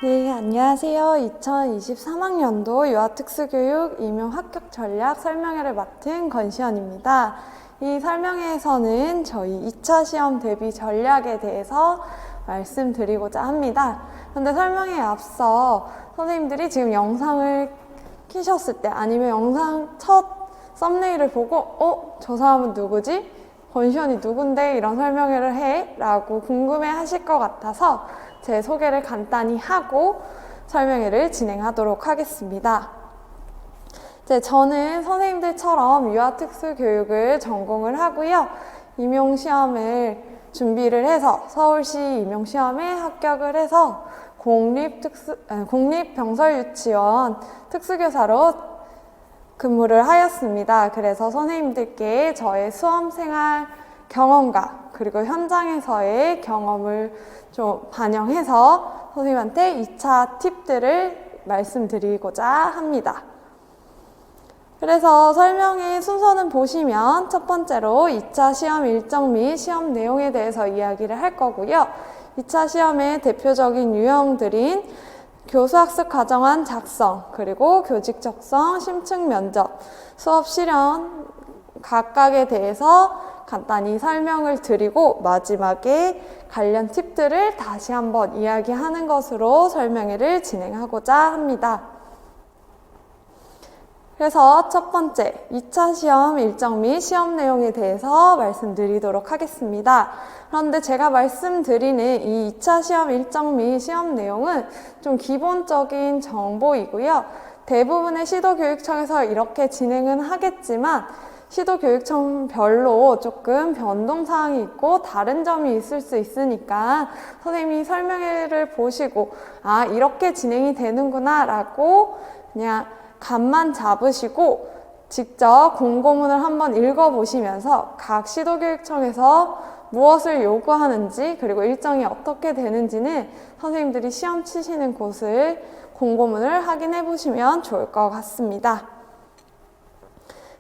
네, 안녕하세요. 2023학년도 유아특수교육 임용 합격 전략 설명회를 맡은 권시연입니다. 이 설명회에서는 저희 2차 시험 대비 전략에 대해서 말씀드리고자 합니다. 그런데 설명회에 앞서 선생님들이 지금 영상을 키셨을 때 아니면 영상 첫 썸네일을 보고 저 사람은 누구지? 권시연이 누군데 이런 설명회를 해? 라고 궁금해 하실 것 같아서 제 소개를 간단히 하고 설명회를 진행하도록 하겠습니다. 저는 선생님들처럼 유아특수교육을 전공을 하고요. 임용시험을 준비를 해서 서울시 임용시험에 합격을 해서 공립병설유치원 특수교사로 근무를 하였습니다. 그래서 선생님들께 저의 수험생활 경험과 그리고 현장에서의 경험을 좀 반영해서 선생님한테 2차 팁들을 말씀드리고자 합니다. 그래서 설명의 순서는 보시면 첫 번째로 2차 시험 일정 및 시험 내용에 대해서 이야기를 할 거고요. 2차 시험의 대표적인 유형들인 교수학습 과정안 작성, 그리고 교직 적성, 심층 면접, 수업 실현 각각에 대해서 간단히 설명을 드리고 마지막에 관련 팁들을 다시 한번 이야기하는 것으로 설명회를 진행하고자 합니다. 그래서 첫 번째, 2차 시험 일정 및 시험 내용에 대해서 말씀드리도록 하겠습니다. 그런데 제가 말씀드리는 이 2차 시험 일정 및 시험 내용은 좀 기본적인 정보이고요. 대부분의 시도교육청에서 이렇게 진행은 하겠지만 시도교육청별로 조금 변동사항이 있고 다른 점이 있을 수 있으니까 선생님이 설명회를 보시고 이렇게 진행이 되는구나 라고 그냥 감만 잡으시고 직접 공고문을 한번 읽어보시면서 각 시도교육청에서 무엇을 요구하는지 그리고 일정이 어떻게 되는지는 선생님들이 시험 치시는 곳을 공고문을 확인해 보시면 좋을 것 같습니다.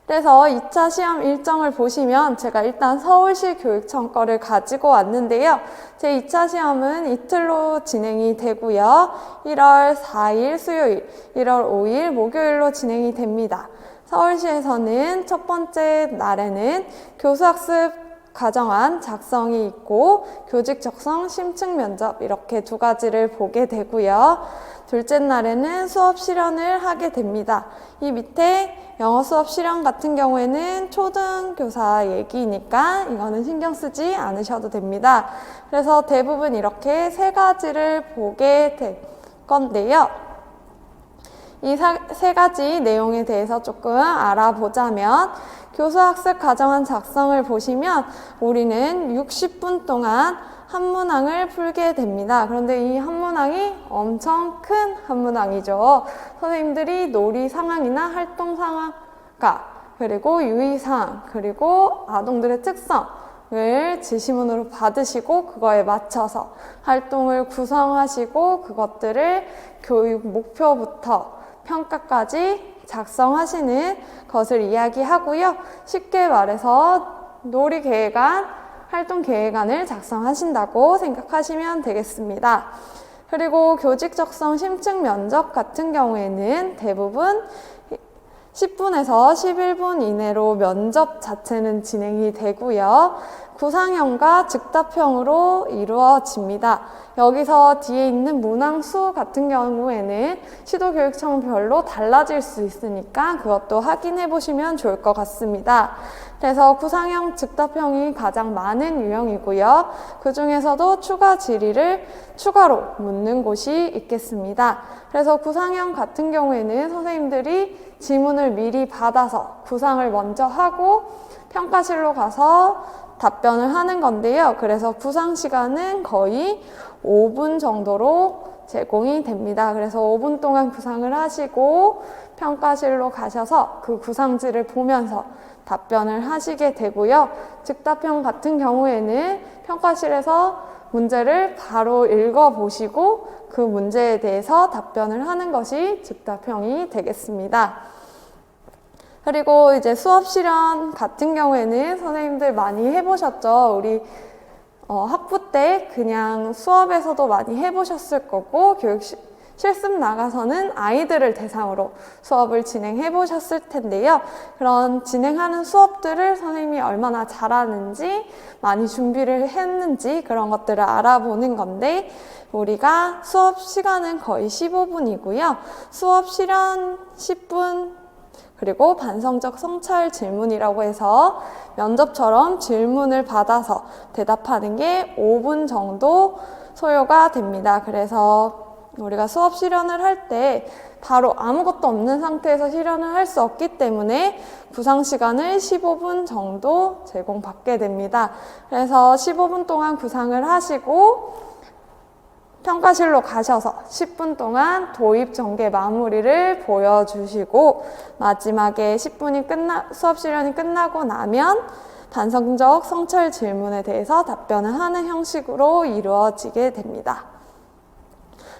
그래서 2차 시험 일정을 보시면 제가 일단 서울시 교육청 거를 가지고 왔는데요. 제 2차 시험은 이틀로 진행이 되고요. 1월 4일 수요일, 1월 5일 목요일로 진행이 됩니다. 서울시에서는 첫 번째 날에는 교수학습 과정안 작성이 있고 교직 적성, 심층 면접 이렇게 두 가지를 보게 되고요. 둘째 날에는 수업 실현을 하게 됩니다. 이 밑에 영어 수업 실현 같은 경우에는 초등교사 얘기니까 이거는 신경 쓰지 않으셔도 됩니다. 그래서 대부분 이렇게 세 가지를 보게 될 건데요. 이 세 가지 내용에 대해서 조금 알아보자면 교수학습 과정안 작성을 보시면 우리는 60분 동안 한 문항을 풀게 됩니다. 그런데 이 한 문항이 엄청 큰 한 문항이죠. 선생님들이 놀이 상황이나 활동 상황과 그리고 유의사항 그리고 아동들의 특성을 지시문으로 받으시고 그거에 맞춰서 활동을 구성하시고 그것들을 교육 목표부터 평가까지 작성하시는 것을 이야기하고요. 쉽게 말해서 놀이 계획안, 활동 계획안을 작성하신다고 생각하시면 되겠습니다. 그리고 교직 적성 심층 면접 같은 경우에는 대부분 10분에서 11분 이내로 면접 자체는 진행이 되고요. 구상형과 즉답형으로 이루어집니다. 여기서 뒤에 있는 문항수 같은 경우에는 시도교육청별로 달라질 수 있으니까 그것도 확인해 보시면 좋을 것 같습니다. 그래서 구상형, 즉답형이 가장 많은 유형이고요. 그 중에서도 추가 질의를 추가로 묻는 곳이 있겠습니다. 그래서 구상형 같은 경우에는 선생님들이 지문을 미리 받아서 구상을 먼저 하고 평가실로 가서 답변을 하는 건데요. 그래서 구상 시간은 거의 5분 정도로 제공이 됩니다. 그래서 5분 동안 구상을 하시고 평가실로 가셔서 그 구상지를 보면서 답변을 하시게 되고요. 즉답형 같은 경우에는 평가실에서 문제를 바로 읽어보시고 그 문제에 대해서 답변을 하는 것이 즉답형이 되겠습니다. 그리고 이제 수업 실현 같은 경우에는 선생님들 많이 해보셨죠? 우리 학부 때 그냥 수업에서도 많이 해보셨을 거고 실습 나가서는 아이들을 대상으로 수업을 진행해 보셨을 텐데요. 그런 진행하는 수업들을 선생님이 얼마나 잘하는지, 많이 준비를 했는지 그런 것들을 알아보는 건데, 우리가 수업 시간은 거의 15분이고요. 수업 실현 10분, 그리고 반성적 성찰 질문이라고 해서 면접처럼 질문을 받아서 대답하는 게 5분 정도 소요가 됩니다. 그래서 우리가 수업 실현을 할 때 바로 아무것도 없는 상태에서 실현을 할 수 없기 때문에 구상 시간을 15분 정도 제공받게 됩니다. 그래서 15분 동안 구상을 하시고 평가실로 가셔서 10분 동안 도입 전개 마무리를 보여주시고, 마지막에 10분이 수업 실현이 끝나고 나면 반성적 성찰 질문에 대해서 답변을 하는 형식으로 이루어지게 됩니다.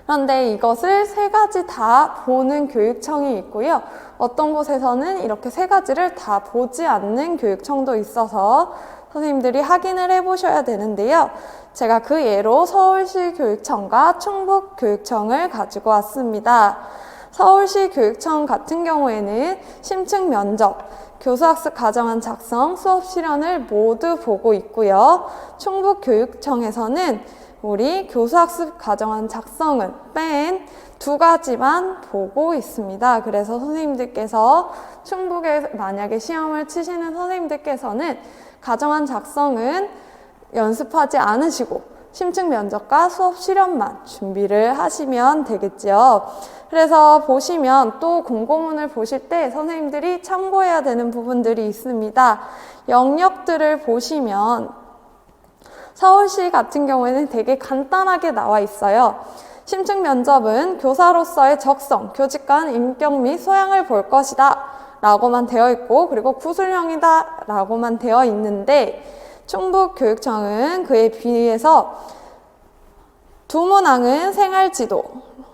그런데 이것을 3가지 다 보는 교육청이 있고요. 어떤 곳에서는 이렇게 3가지를 다 보지 않는 교육청도 있어서 선생님들이 확인을 해보셔야 되는데요. 제가 그 예로 서울시 교육청과 충북 교육청을 가지고 왔습니다. 서울시 교육청 같은 경우에는 심층 면접, 교수학습 가정안 작성, 수업 실현을 모두 보고 있고요. 충북 교육청에서는 우리 교수학습 가정안 작성은 뺀 2가지만 보고 있습니다. 그래서 선생님들께서 충북에 만약에 시험을 치시는 선생님들께서는 가정안 작성은 연습하지 않으시고 심층 면접과 수업 실현만 준비를 하시면 되겠죠. 그래서 보시면 또 공고문을 보실 때 선생님들이 참고해야 되는 부분들이 있습니다. 영역들을 보시면 서울시 같은 경우에는 되게 간단하게 나와 있어요. 심층 면접은 교사로서의 적성, 교직관 인격 및 소양을 볼 것이다 라고만 되어 있고, 그리고 구술형이다 라고만 되어 있는데, 충북교육청은 그에 비해서 두문항은 생활지도,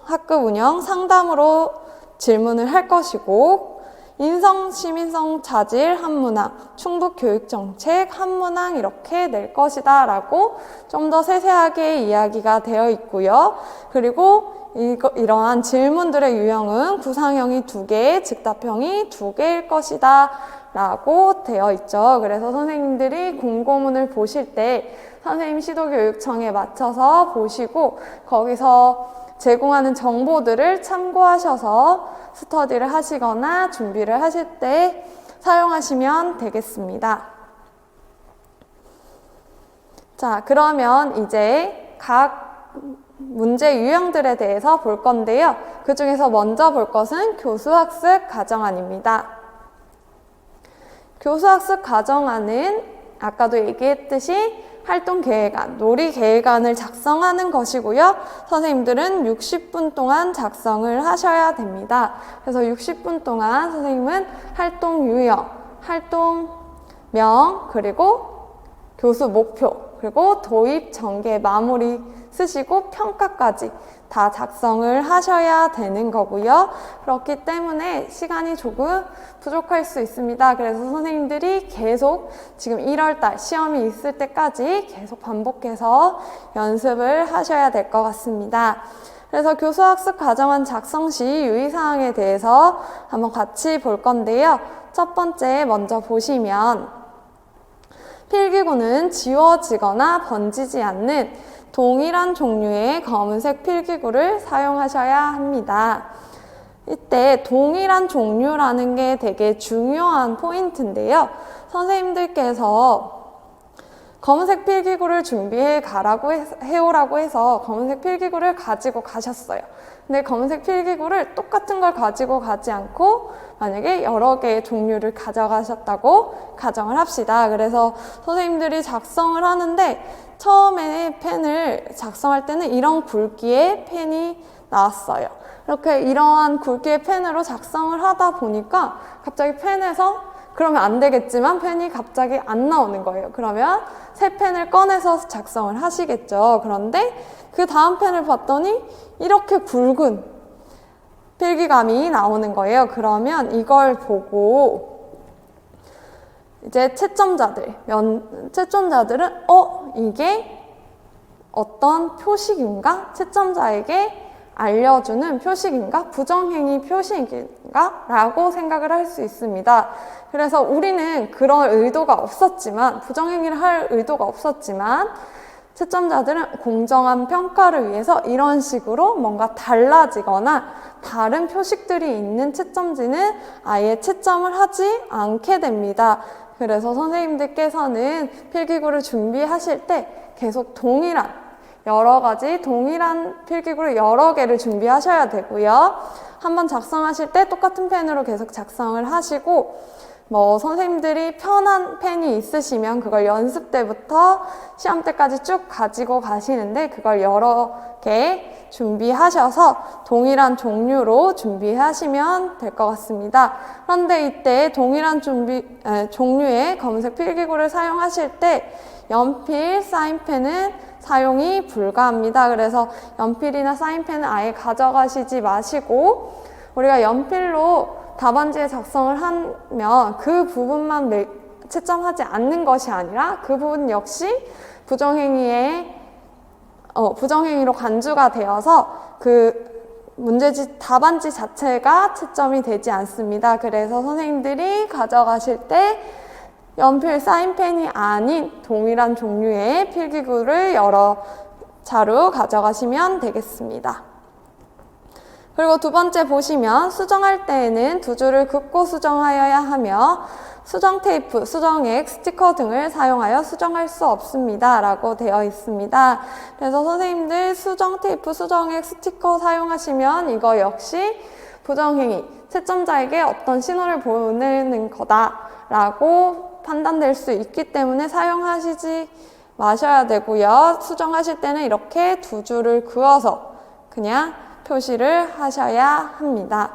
학급 운영, 상담으로 질문을 할 것이고, 인성, 시민성, 자질, 한문항, 충북교육정책, 한문항 이렇게 낼 것이다 라고 좀 더 세세하게 이야기가 되어 있고요. 그리고 이러한 질문들의 유형은 구상형이 2개, 즉답형이 2개일 것이다 라고 되어 있죠. 그래서 선생님들이 공고문을 보실 때 선생님 시도교육청에 맞춰서 보시고 거기서 제공하는 정보들을 참고하셔서 스터디를 하시거나 준비를 하실 때 사용하시면 되겠습니다. 자, 그러면 이제 각 문제 유형들에 대해서 볼 건데요. 그 중에서 먼저 볼 것은 교수학습 가정안입니다. 교수학습 가정안은 아까도 얘기했듯이 활동계획안, 놀이계획안을 작성하는 것이고요. 선생님들은 60분 동안 작성을 하셔야 됩니다. 그래서 60분 동안 선생님은 활동 유형, 활동명, 그리고 교수 목표, 그리고 도입, 전개, 마무리 쓰시고 평가까지 다 작성을 하셔야 되는 거고요. 그렇기 때문에 시간이 조금 부족할 수 있습니다. 그래서 선생님들이 계속 지금 1월달 시험이 있을 때까지 계속 반복해서 연습을 하셔야 될 것 같습니다. 그래서 교수학습 가정안 작성 시 유의사항에 대해서 한번 같이 볼 건데요. 첫 번째 먼저 보시면 필기구는 지워지거나 번지지 않는 동일한 종류의 검은색 필기구를 사용하셔야 합니다. 이때 동일한 종류라는 게 되게 중요한 포인트인데요. 선생님들께서 검은색 필기구를 준비해 가라고 해오라고 해서 검은색 필기구를 가지고 가셨어요. 근데 검은색 필기구를 똑같은 걸 가지고 가지 않고 만약에 여러 개의 종류를 가져가셨다고 가정을 합시다. 그래서 선생님들이 작성을 하는데 처음에 펜을 작성할 때는 이런 굵기의 펜이 나왔어요. 이렇게 이러한 굵기의 펜으로 작성을 하다 보니까 갑자기 펜에서 그러면 안 되겠지만 펜이 갑자기 안 나오는 거예요. 그러면 새 펜을 꺼내서 작성을 하시겠죠. 그런데 그 다음 펜을 봤더니 이렇게 굵은 필기감이 나오는 거예요. 그러면 이걸 보고 이제 채점자들은 이게 어떤 표식인가? 채점자에게 알려주는 표식인가? 부정행위 표식인가? 라고 생각을 할 수 있습니다. 그래서 우리는 그런 의도가 없었지만, 부정행위를 할 의도가 없었지만, 채점자들은 공정한 평가를 위해서 이런 식으로 뭔가 달라지거나 다른 표식들이 있는 채점지는 아예 채점을 하지 않게 됩니다. 그래서 선생님들께서는 필기구를 준비하실 때 계속 여러 가지 동일한 필기구를 여러 개를 준비하셔야 되고요. 한번 작성하실 때 똑같은 펜으로 계속 작성을 하시고, 선생님들이 편한 펜이 있으시면 그걸 연습 때부터 시험 때까지 쭉 가지고 가시는데, 그걸 여러 개 준비하셔서 동일한 종류로 준비하시면 될 것 같습니다. 그런데 이때 동일한 종류의 검은색 필기구를 사용하실 때 연필, 사인펜은 사용이 불가합니다. 그래서 연필이나 사인펜은 아예 가져가시지 마시고, 우리가 연필로 답안지에 작성을 하면 그 부분만 채점하지 않는 것이 아니라 그 부분 역시 부정행위로 간주가 되어서 그 문제지 답안지 자체가 채점이 되지 않습니다. 그래서 선생님들이 가져가실 때 연필, 사인펜이 아닌 동일한 종류의 필기구를 여러 자루 가져가시면 되겠습니다. 그리고 두 번째 보시면 수정할 때에는 두 줄을 긋고 수정하여야 하며 수정 테이프, 수정액, 스티커 등을 사용하여 수정할 수 없습니다. 라고 되어 있습니다. 그래서 선생님들 수정 테이프, 수정액, 스티커 사용하시면 이거 역시 부정행위, 채점자에게 어떤 신호를 보내는 거다라고 판단될 수 있기 때문에 사용하시지 마셔야 되고요. 수정하실 때는 이렇게 두 줄을 그어서 그냥 표시를 하셔야 합니다.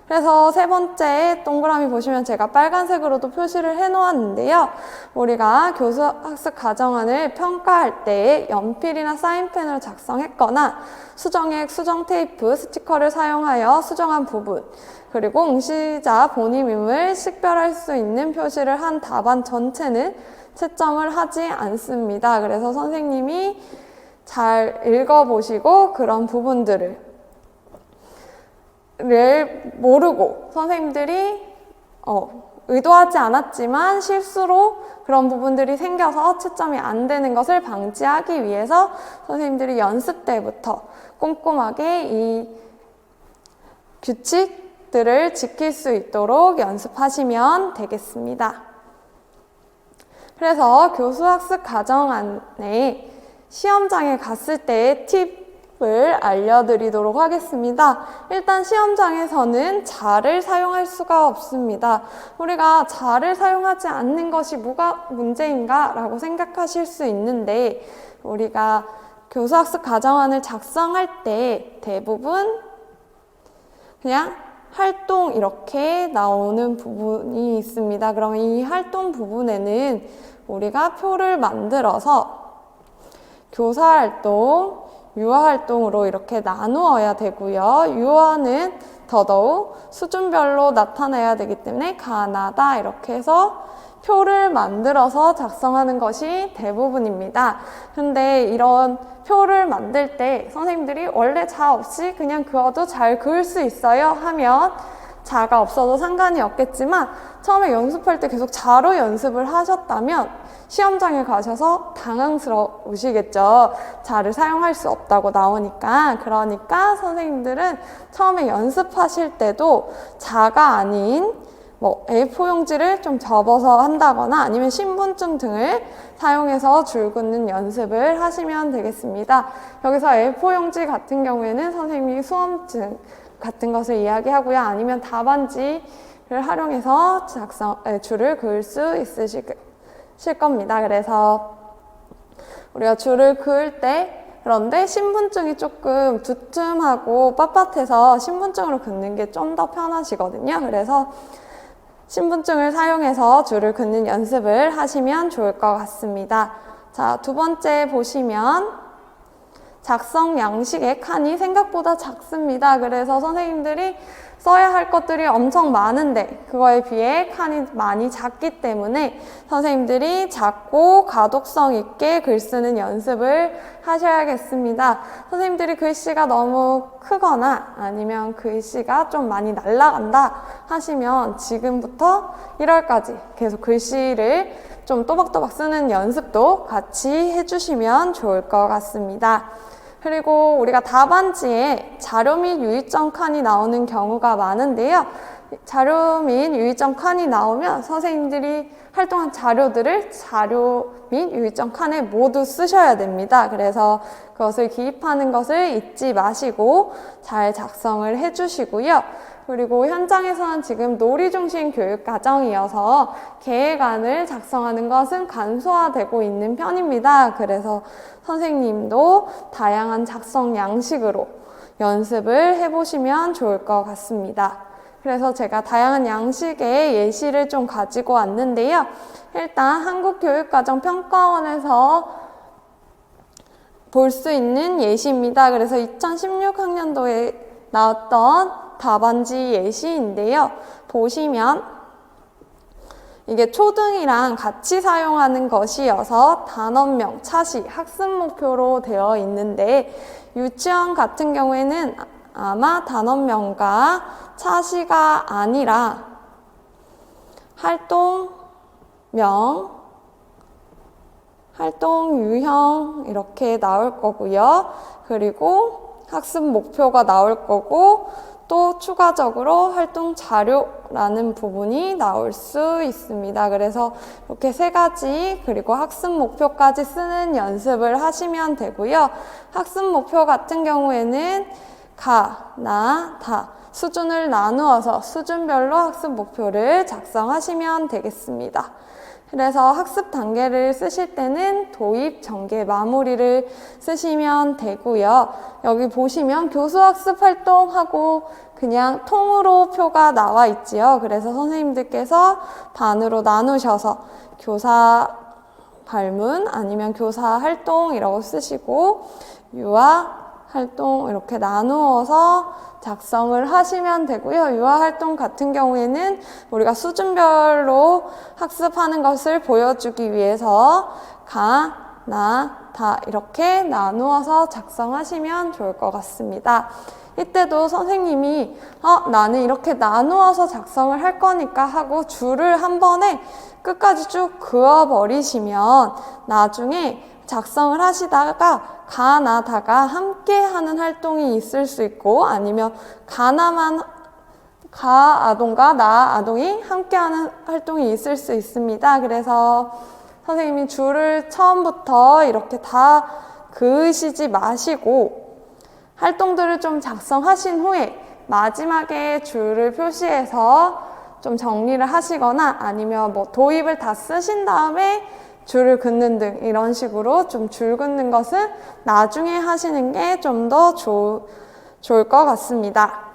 그래서 세 번째 동그라미 보시면 제가 빨간색으로도 표시를 해 놓았는데요. 우리가 교수학습 과정안을 평가할 때 연필이나 사인펜으로 작성했거나 수정액, 수정 테이프, 스티커를 사용하여 수정한 부분, 그리고 응시자 본인임을 식별할 수 있는 표시를 한 답안 전체는 채점을 하지 않습니다. 그래서 선생님이 잘 읽어보시고 그런 부분들을 모르고 선생님들이 의도하지 않았지만 실수로 그런 부분들이 생겨서 채점이 안 되는 것을 방지하기 위해서 선생님들이 연습 때부터 꼼꼼하게 이 규칙들을 지킬 수 있도록 연습하시면 되겠습니다. 그래서 교수학습 과정안에 시험장에 갔을 때의 팁을 알려드리도록 하겠습니다. 일단 시험장에서는 자를 사용할 수가 없습니다. 우리가 자를 사용하지 않는 것이 뭐가 문제인가 라고 생각하실 수 있는데, 우리가 교수학습 과정안을 작성할 때 대부분 그냥 활동 이렇게 나오는 부분이 있습니다. 그럼 이 활동 부분에는 우리가 표를 만들어서 교사활동, 유아활동으로 이렇게 나누어야 되고요. 유아는 더더욱 수준별로 나타내야 되기 때문에 가나다 이렇게 해서 표를 만들어서 작성하는 것이 대부분입니다. 근데 이런 표를 만들 때 선생님들이 원래 자 없이 그냥 그어도 잘 그을 수 있어요 하면 자가 없어도 상관이 없겠지만, 처음에 연습할 때 계속 자로 연습을 하셨다면 시험장에 가셔서 당황스러우시겠죠. 자를 사용할 수 없다고 나오니까. 그러니까 선생님들은 처음에 연습하실 때도 자가 아닌 A4 용지를 좀 접어서 한다거나 아니면 신분증 등을 사용해서 줄 긋는 연습을 하시면 되겠습니다. 여기서 A4 용지 같은 경우에는 선생님이 수험증 같은 것을 이야기하고요. 아니면 답안지를 활용해서 줄을 그을 수 있으실 겁니다. 그래서 우리가 줄을 그을 때, 그런데 신분증이 조금 두툼하고 빳빳해서 신분증으로 긋는 게 좀 더 편하시거든요. 그래서 신분증을 사용해서 줄을 긋는 연습을 하시면 좋을 것 같습니다. 자, 두 번째 보시면 작성 양식의 칸이 생각보다 작습니다. 그래서 선생님들이 써야 할 것들이 엄청 많은데 그거에 비해 칸이 많이 작기 때문에 선생님들이 작고 가독성 있게 글 쓰는 연습을 하셔야겠습니다. 선생님들이 글씨가 너무 크거나 아니면 글씨가 좀 많이 날아간다 하시면 지금부터 1월까지 계속 글씨를 좀 또박또박 쓰는 연습도 같이 해주시면 좋을 것 같습니다. 그리고 우리가 답안지에 자료 및 유의점 칸이 나오는 경우가 많은데요. 자료 및 유의점 칸이 나오면 선생님들이 활동한 자료들을 자료 및 유의점 칸에 모두 쓰셔야 됩니다. 그래서 그것을 기입하는 것을 잊지 마시고 잘 작성을 해주시고요. 그리고 현장에서는 지금 놀이중심 교육과정이어서 계획안을 작성하는 것은 간소화되고 있는 편입니다. 그래서 선생님도 다양한 작성 양식으로 연습을 해보시면 좋을 것 같습니다. 그래서 제가 다양한 양식의 예시를 좀 가지고 왔는데요. 일단 한국교육과정평가원에서 볼 수 있는 예시입니다. 그래서 2016학년도에 나왔던 답안지 예시인데요. 보시면 이게 초등이랑 같이 사용하는 것이어서 단원명, 차시, 학습 목표로 되어 있는데 유치원 같은 경우에는 아마 단원명과 차시가 아니라 활동명, 활동 유형 이렇게 나올 거고요. 그리고 학습 목표가 나올 거고 또 추가적으로 활동 자료라는 부분이 나올 수 있습니다. 그래서 이렇게 세 가지 그리고 학습 목표까지 쓰는 연습을 하시면 되고요. 학습 목표 같은 경우에는 가, 나, 다 수준을 나누어서 수준별로 학습 목표를 작성하시면 되겠습니다. 그래서 학습 단계를 쓰실 때는 도입, 전개, 마무리를 쓰시면 되고요. 여기 보시면 교수학습 활동하고 그냥 통으로 표가 나와 있지요. 그래서 선생님들께서 반으로 나누셔서 교사 발문 아니면 교사 활동이라고 쓰시고 유아 활동 이렇게 나누어서 작성을 하시면 되고요. 유아 활동 같은 경우에는 우리가 수준별로 학습하는 것을 보여주기 위해서 가, 나, 다 이렇게 나누어서 작성하시면 좋을 것 같습니다. 이때도 선생님이 나는 이렇게 나누어서 작성을 할 거니까 하고 줄을 한 번에 끝까지 쭉 그어버리시면 나중에 작성을 하시다가 가, 나, 다가 함께 하는 활동이 있을 수 있고 아니면 가나만 가 아동과 나 아동이 함께 하는 활동이 있을 수 있습니다. 그래서 선생님이 줄을 처음부터 이렇게 다 그으시지 마시고 활동들을 좀 작성하신 후에 마지막에 줄을 표시해서 좀 정리를 하시거나 아니면 뭐 도입을 다 쓰신 다음에 줄을 긋는 등 이런 식으로 좀 줄 긋는 것은 나중에 하시는 게 좀 더 좋을 것 같습니다.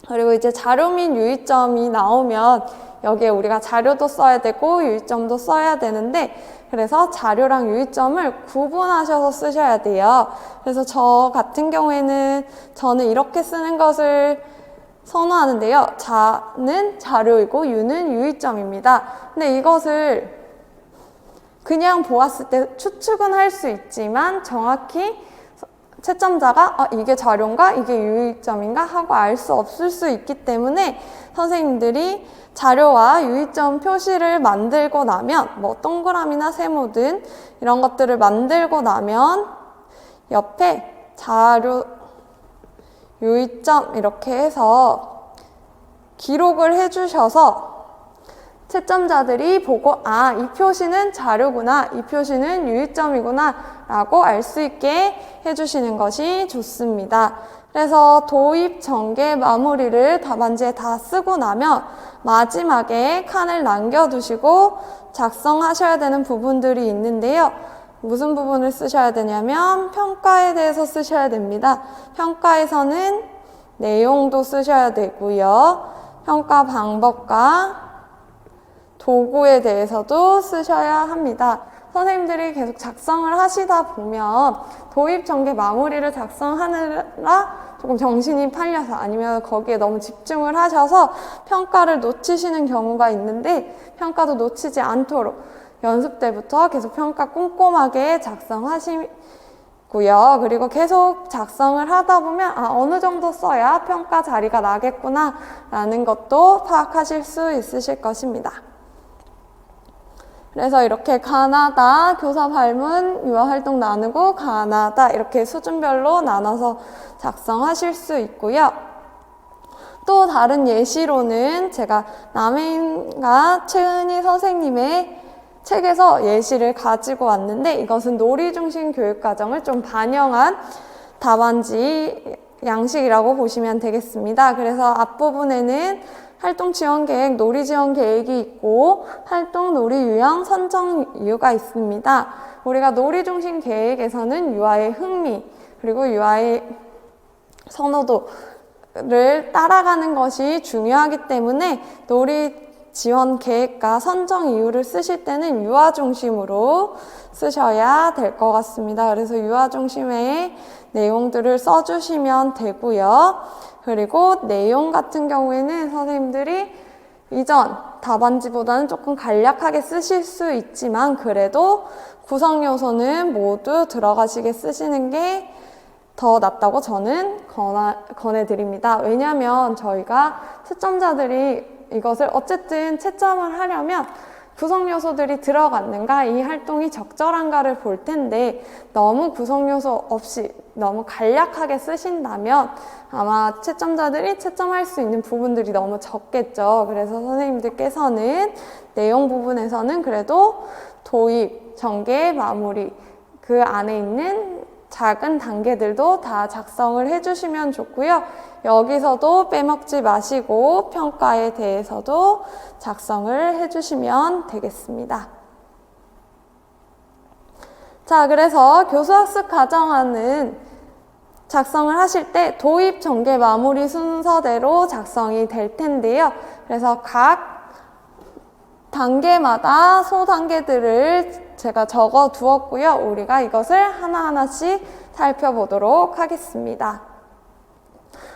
그리고 이제 자료 및 유의점이 나오면 여기에 우리가 자료도 써야 되고 유의점도 써야 되는데 그래서 자료랑 유의점을 구분하셔서 쓰셔야 돼요. 그래서 저 같은 경우에는 저는 이렇게 쓰는 것을 선호하는데요. 자는 자료이고 유는 유의점입니다. 근데 이것을 그냥 보았을 때 추측은 할 수 있지만 정확히 채점자가 이게 자료인가 이게 유의점인가 하고 알 수 없을 수 있기 때문에 선생님들이 자료와 유의점 표시를 만들고 나면 뭐 동그라미나 세모든 이런 것들을 만들고 나면 옆에 자료 유의점 이렇게 해서 기록을 해주셔서 채점자들이 보고 이 표시는 자료구나, 이 표시는 유의점이구나 라고 알 수 있게 해주시는 것이 좋습니다. 그래서 도입, 전개, 마무리를 답안지에 다 쓰고 나면 마지막에 칸을 남겨두시고 작성하셔야 되는 부분들이 있는데요. 무슨 부분을 쓰셔야 되냐면 평가에 대해서 쓰셔야 됩니다. 평가에서는 내용도 쓰셔야 되고요. 평가 방법과 도구에 대해서도 쓰셔야 합니다. 선생님들이 계속 작성을 하시다 보면 도입 전개 마무리를 작성하느라 조금 정신이 팔려서 아니면 거기에 너무 집중을 하셔서 평가를 놓치시는 경우가 있는데, 평가도 놓치지 않도록 연습 때부터 계속 평가 꼼꼼하게 작성하시고요. 그리고 계속 작성을 하다 보면 어느 정도 써야 평가 자리가 나겠구나 라는 것도 파악하실 수 있으실 것입니다. 그래서 이렇게 가나다, 교사 발문, 유아활동 나누고 가나다 이렇게 수준별로 나눠서 작성하실 수 있고요. 또 다른 예시로는 제가 남혜인과 최은희 선생님의 책에서 예시를 가지고 왔는데, 이것은 놀이중심 교육과정을 좀 반영한 답안지 양식이라고 보시면 되겠습니다. 그래서 앞부분에는 활동 지원 계획, 놀이 지원 계획이 있고 활동 놀이 유형 선정 이유가 있습니다. 우리가 놀이 중심 계획에서는 유아의 흥미 그리고 유아의 선호도를 따라가는 것이 중요하기 때문에 놀이 지원 계획과 선정 이유를 쓰실 때는 유아 중심으로 쓰셔야 될 것 같습니다. 그래서 유아 중심의 내용들을 써주시면 되고요. 그리고 내용 같은 경우에는 선생님들이 이전 답안지보다는 조금 간략하게 쓰실 수 있지만 그래도 구성 요소는 모두 들어가시게 쓰시는 게 더 낫다고 저는 권해드립니다. 왜냐하면 저희가 채점자들이 이것을 어쨌든 채점을 하려면 구성 요소들이 들어갔는가, 이 활동이 적절한가를 볼 텐데 너무 구성 요소 없이 너무 간략하게 쓰신다면 아마 채점자들이 채점할 수 있는 부분들이 너무 적겠죠. 그래서 선생님들께서는 내용 부분에서는 그래도 도입, 전개, 마무리 그 안에 있는 작은 단계들도 다 작성을 해주시면 좋고요. 여기서도 빼먹지 마시고 평가에 대해서도 작성을 해주시면 되겠습니다. 자, 그래서 교수학습 과정안은 작성을 하실 때 도입, 전개, 마무리 순서대로 작성이 될 텐데요. 그래서 각 단계마다 소단계들을 제가 적어 두었고요. 우리가 이것을 하나하나씩 살펴보도록 하겠습니다.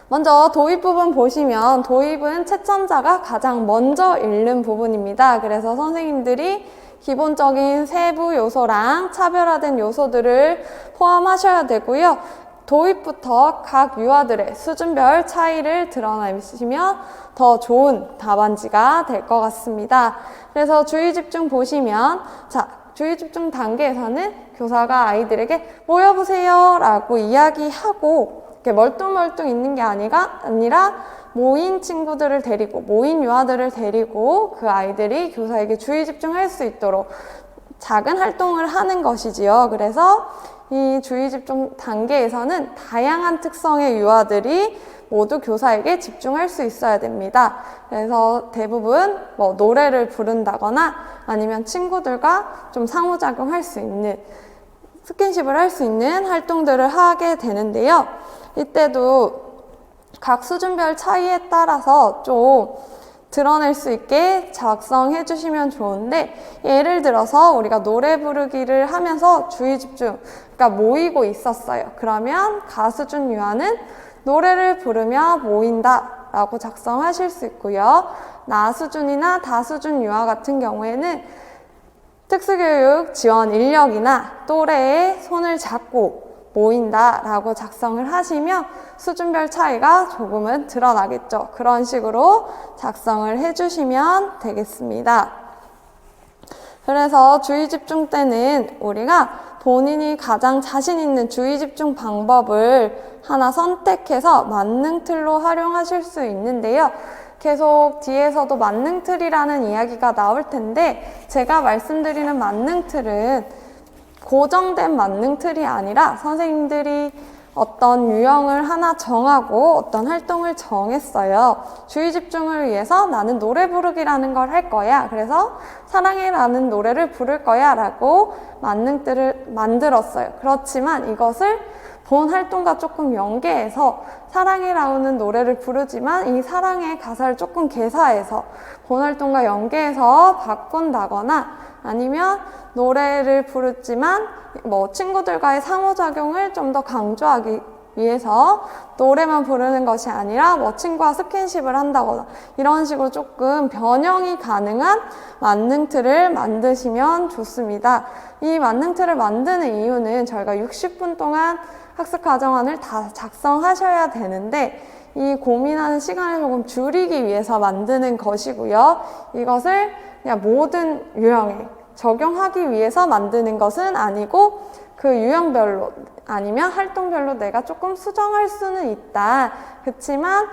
먼저 도입 부분 보시면 도입은 채점자가 가장 먼저 읽는 부분입니다. 그래서 선생님들이 기본적인 세부 요소랑 차별화된 요소들을 포함하셔야 되고요. 도입부터 각 유아들의 수준별 차이를 드러내시면 더 좋은 답안지가 될 것 같습니다. 그래서 주의집중 보시면, 자, 주의집중 단계에서는 교사가 아이들에게 모여보세요 라고 이야기하고 이렇게 멀뚱멀뚱 있는 게 아니라 모인 친구들을 데리고, 모인 유아들을 데리고 그 아이들이 교사에게 주의집중할 수 있도록 작은 활동을 하는 것이지요. 그래서 이 주의집중 단계에서는 다양한 특성의 유아들이 모두 교사에게 집중할 수 있어야 됩니다. 그래서 대부분 노래를 부른다거나 아니면 친구들과 좀 상호작용할 수 있는, 스킨십을 할 수 있는 활동들을 하게 되는데요. 이때도 각 수준별 차이에 따라서 좀 드러낼 수 있게 작성해 주시면 좋은데, 예를 들어서 우리가 노래 부르기를 하면서 주의 집중, 그러니까 모이고 있었어요. 그러면 가수준 유아는 노래를 부르며 모인다 라고 작성하실 수 있고요. 나수준이나 다수준 유아 같은 경우에는 특수교육 지원 인력이나 또래의 손을 잡고 모인다 라고 작성을 하시면 수준별 차이가 조금은 드러나겠죠. 그런 식으로 작성을 해주시면 되겠습니다. 그래서 주의집중 때는 우리가 본인이 가장 자신 있는 주의집중 방법을 하나 선택해서 만능틀로 활용하실 수 있는데요. 계속 뒤에서도 만능틀이라는 이야기가 나올 텐데, 제가 말씀드리는 만능틀은 고정된 만능틀이 아니라 선생님들이 어떤 유형을 하나 정하고 어떤 활동을 정했어요. 주의집중을 위해서 나는 노래 부르기라는 걸 할 거야. 그래서 사랑해 라는 노래를 부를 거야 라고 만능틀을 만들었어요. 그렇지만 이것을 본 활동과 조금 연계해서 사랑해라는 노래를 부르지만 이 사랑의 가사를 조금 개사해서 본 활동과 연계해서 바꾼다거나 아니면 노래를 부르지만 뭐 친구들과의 상호작용을 좀 더 강조하기 위해서 노래만 부르는 것이 아니라 뭐 친구와 스킨십을 한다거나 이런 식으로 조금 변형이 가능한 만능틀을 만드시면 좋습니다. 이 만능틀을 만드는 이유는 저희가 60분 동안 학습과정안을 다 작성하셔야 되는데 이 고민하는 시간을 조금 줄이기 위해서 만드는 것이고요. 이것을 그냥 모든 유형에 적용하기 위해서 만드는 것은 아니고 그 유형별로 아니면 활동별로 내가 조금 수정할 수는 있다. 그렇지만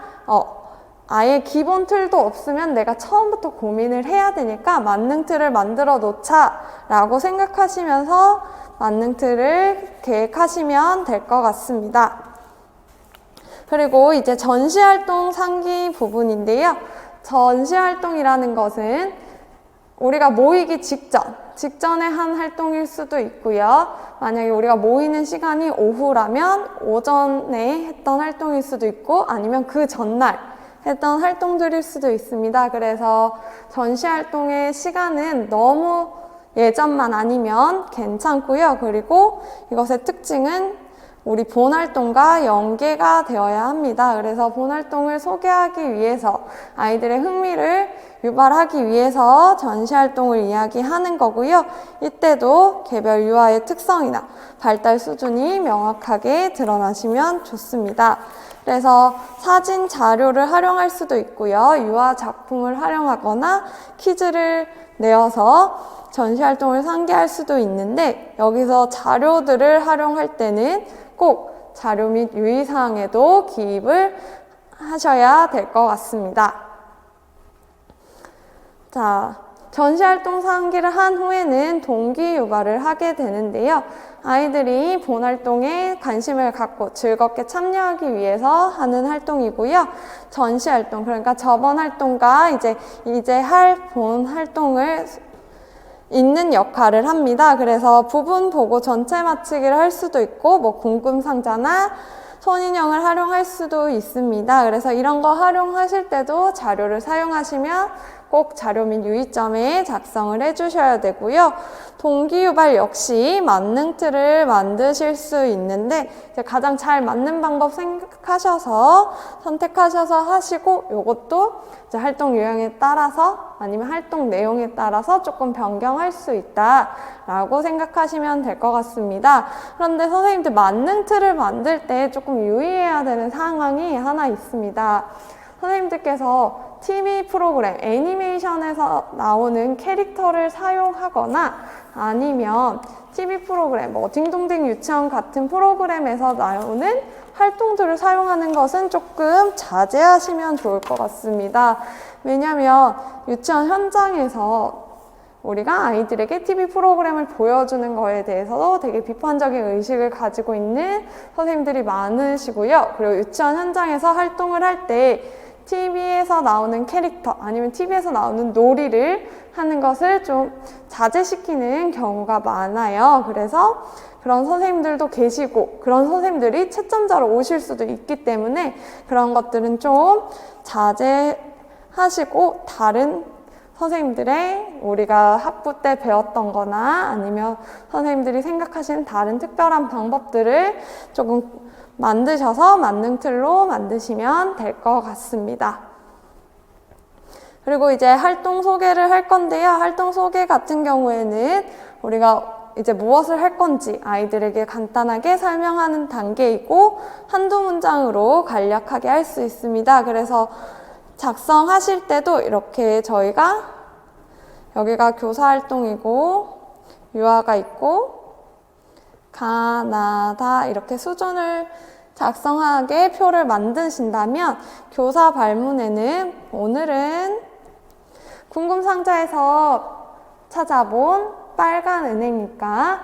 아예 기본 틀도 없으면 내가 처음부터 고민을 해야 되니까 만능 틀을 만들어 놓자 라고 생각하시면서 만능 틀을 계획하시면 될 것 같습니다. 그리고 이제 전시활동 상기 부분인데요. 전시활동이라는 것은 우리가 모이기 직전에 한 활동일 수도 있고요. 만약에 우리가 모이는 시간이 오후라면 오전에 했던 활동일 수도 있고 아니면 그 전날 했던 활동들일 수도 있습니다. 그래서 전시활동의 시간은 너무 예전만 아니면 괜찮고요. 그리고 이것의 특징은 우리 본활동과 연계가 되어야 합니다. 그래서 본활동을 소개하기 위해서 아이들의 흥미를 유발하기 위해서 전시활동을 이야기하는 거고요. 이때도 개별 유아의 특성이나 발달 수준이 명확하게 드러나시면 좋습니다. 그래서 사진 자료를 활용할 수도 있고요. 유아 작품을 활용하거나 퀴즈를 내어서 전시활동을 상기할 수도 있는데 여기서 자료들을 활용할 때는 꼭 자료 및 유의사항에도 기입을 하셔야 될 것 같습니다. 자, 전시활동 상기를 한 후에는 동기 유발을 하게 되는데요. 아이들이 본 활동에 관심을 갖고 즐겁게 참여하기 위해서 하는 활동이고요. 전시활동, 그러니까 저번 활동과 이제 할 본 활동을 있는 역할을 합니다. 그래서 부분 보고 전체 맞추기를 할 수도 있고 뭐 궁금상자나 손인형을 활용할 수도 있습니다. 그래서 이런 거 활용하실 때도 자료를 사용하시면 꼭 자료 및 유의점에 작성을 해주셔야 되고요. 동기유발 역시 만능틀을 만드실 수 있는데 가장 잘 맞는 방법 선택하셔서 하시고 이것도 활동 유형에 따라서 아니면 활동 내용에 따라서 조금 변경할 수 있다라고 생각하시면 될 것 같습니다. 그런데 선생님들 만능틀을 만들 때 조금 유의해야 되는 상황이 하나 있습니다. 선생님들께서 TV 프로그램, 애니메이션에서 나오는 캐릭터를 사용하거나 아니면 TV 프로그램, 뭐 딩동댕 유치원 같은 프로그램에서 나오는 활동들을 사용하는 것은 조금 자제하시면 좋을 것 같습니다. 왜냐하면 유치원 현장에서 우리가 아이들에게 TV 프로그램을 보여주는 거에 대해서도 되게 비판적인 의식을 가지고 있는 선생님들이 많으시고요. 그리고 유치원 현장에서 활동을 할 때 TV에서 나오는 캐릭터 아니면 TV에서 나오는 놀이를 하는 것을 좀 자제시키는 경우가 많아요. 그래서 그런 선생님들도 계시고 그런 선생님들이 채점자로 오실 수도 있기 때문에 그런 것들은 좀 자제하시고 다른 선생님들의 우리가 학부 때 배웠던 거나 아니면 선생님들이 생각하시는 다른 특별한 방법들을 조금 만드셔서 만능틀로 만드시면 될 것 같습니다. 그리고 이제 활동 소개를 할 건데요. 활동 소개 같은 경우에는 우리가 이제 무엇을 할 건지 아이들에게 간단하게 설명하는 단계이고 한두 문장으로 간략하게 할 수 있습니다. 그래서 작성하실 때도 이렇게 저희가 여기가 교사 활동이고 유아가 있고 가나다 이렇게 수준을 작성하게 표를 만드신다면 교사 발문에는 오늘은 궁금상자에서 찾아본 빨간 은행잎과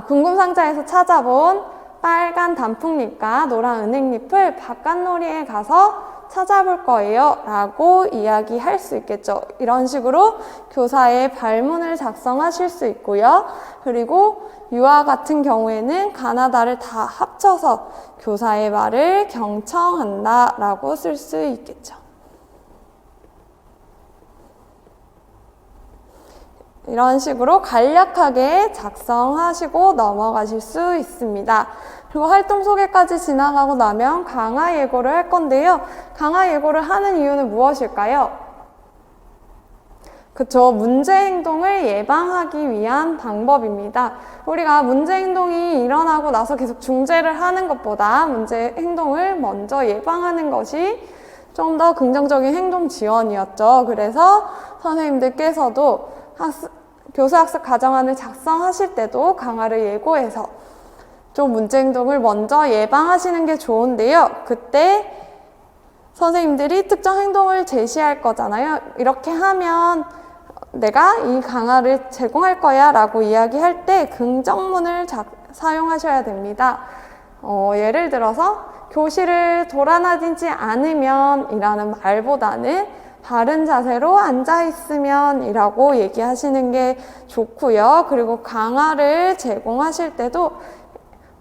궁금상자에서 찾아본 빨간 단풍잎과 노란 은행잎을 바깥놀이에 가서 찾아볼 거예요 라고 이야기할 수 있겠죠. 이런 식으로 교사의 발문을 작성하실 수 있고요. 그리고 유아 같은 경우에는 가나다를 다 합쳐서 교사의 말을 경청한다 라고 쓸 수 있겠죠. 이런 식으로 간략하게 작성하시고 넘어가실 수 있습니다. 그리고 활동 소개까지 지나가고 나면 강화 예고를 할 건데요. 강화 예고를 하는 이유는 무엇일까요? 그쵸. 문제 행동을 예방하기 위한 방법입니다. 우리가 문제 행동이 일어나고 나서 계속 중재를 하는 것보다 문제 행동을 먼저 예방하는 것이 좀 더 긍정적인 행동 지원이었죠. 그래서 선생님들께서도 교사학습 과정안을 작성하실 때도 강화를 예고해서 좀 문제 행동을 먼저 예방하시는 게 좋은데요. 그때 선생님들이 특정 행동을 제시할 거잖아요. 이렇게 하면 내가 이 강화를 제공할 거야 라고 이야기할 때 긍정문을 사용하셔야 됩니다. 예를 들어서 교실을 돌아다니지 않으면 이라는 말보다는 바른 자세로 앉아있으면 이라고 얘기하시는 게 좋고요. 그리고 강화를 제공하실 때도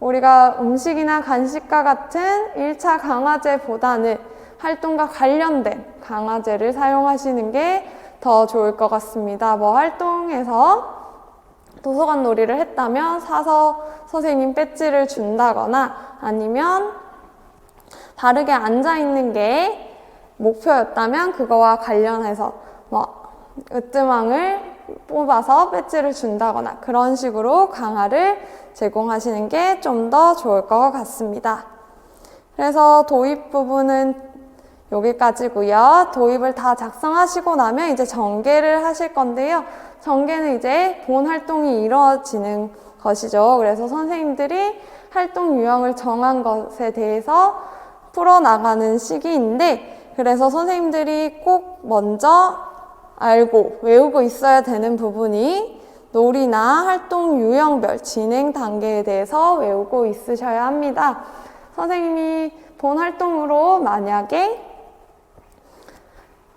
우리가 음식이나 간식과 같은 1차 강화제보다는 활동과 관련된 강화제를 사용하시는 게 더 좋을 것 같습니다. 뭐 활동에서 도서관 놀이를 했다면 사서 선생님 배지를 준다거나 아니면 바르게 앉아있는 게 목표였다면 그거와 관련해서 뭐 으뜸왕을 뽑아서 배지를 준다거나 그런 식으로 강화를 제공하시는 게 좀 더 좋을 것 같습니다. 그래서 도입 부분은 여기까지고요. 도입을 다 작성하시고 나면 이제 전개를 하실 건데요. 전개는 이제 본 활동이 이루어지는 것이죠. 그래서 선생님들이 활동 유형을 정한 것에 대해서 풀어나가는 시기인데 그래서 선생님들이 꼭 먼저 알고 외우고 있어야 되는 부분이 놀이나 활동 유형별 진행 단계에 대해서 외우고 있으셔야 합니다. 선생님이 본 활동으로 만약에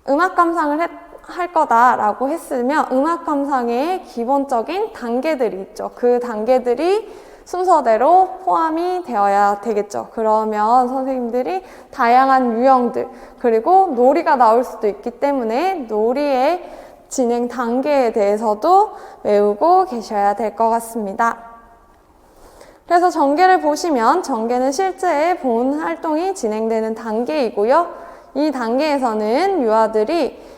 음악 감상을 할 거다라고 했으면 음악 감상의 기본적인 단계들이 있죠. 그 단계들이 순서대로 포함이 되어야 되겠죠. 그러면 선생님들이 다양한 유형들 그리고 놀이가 나올 수도 있기 때문에 놀이의 진행 단계에 대해서도 외우고 계셔야 될 것 같습니다. 그래서 전개를 보시면 전개는 실제 본 활동이 진행되는 단계이고요. 이 단계에서는 유아들이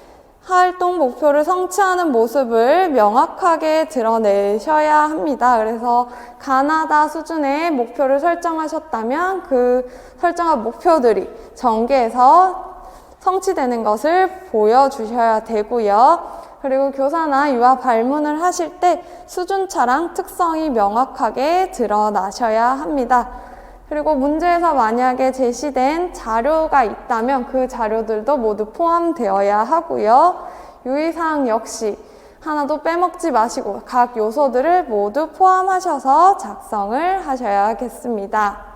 활동 목표를 성취하는 모습을 명확하게 드러내셔야 합니다. 그래서 가나다 수준의 목표를 설정하셨다면 그 설정한 목표들이 전개에서 성취되는 것을 보여주셔야 되고요. 그리고 교사나 유아 발문을 하실 때 수준차랑 특성이 명확하게 드러나셔야 합니다. 그리고 문제에서 만약에 제시된 자료가 있다면 그 자료들도 모두 포함되어야 하고요. 유의사항 역시 하나도 빼먹지 마시고 각 요소들을 모두 포함하셔서 작성을 하셔야겠습니다.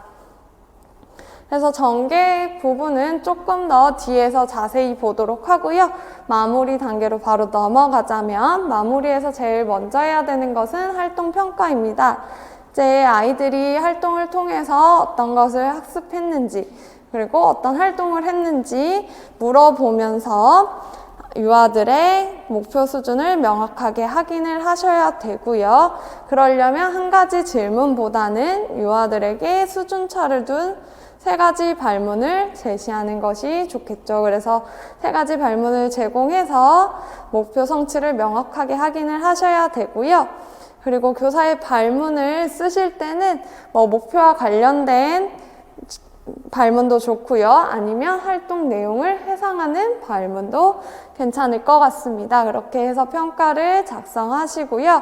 그래서 전개 부분은 조금 더 뒤에서 자세히 보도록 하고요. 마무리 단계로 바로 넘어가자면 마무리에서 제일 먼저 해야 되는 것은 활동평가입니다. 이제 아이들이 활동을 통해서 어떤 것을 학습했는지 그리고 어떤 활동을 했는지 물어보면서 유아들의 목표 수준을 명확하게 확인을 하셔야 되고요. 그러려면 한 가지 질문보다는 유아들에게 수준차를 둔 세 가지 발문을 제시하는 것이 좋겠죠. 그래서 세 가지 발문을 제공해서 목표 성취를 명확하게 확인을 하셔야 되고요. 그리고 교사의 발문을 쓰실 때는 뭐 목표와 관련된 발문도 좋고요. 아니면 활동 내용을 해상하는 발문도 괜찮을 것 같습니다. 그렇게 해서 평가를 작성하시고요.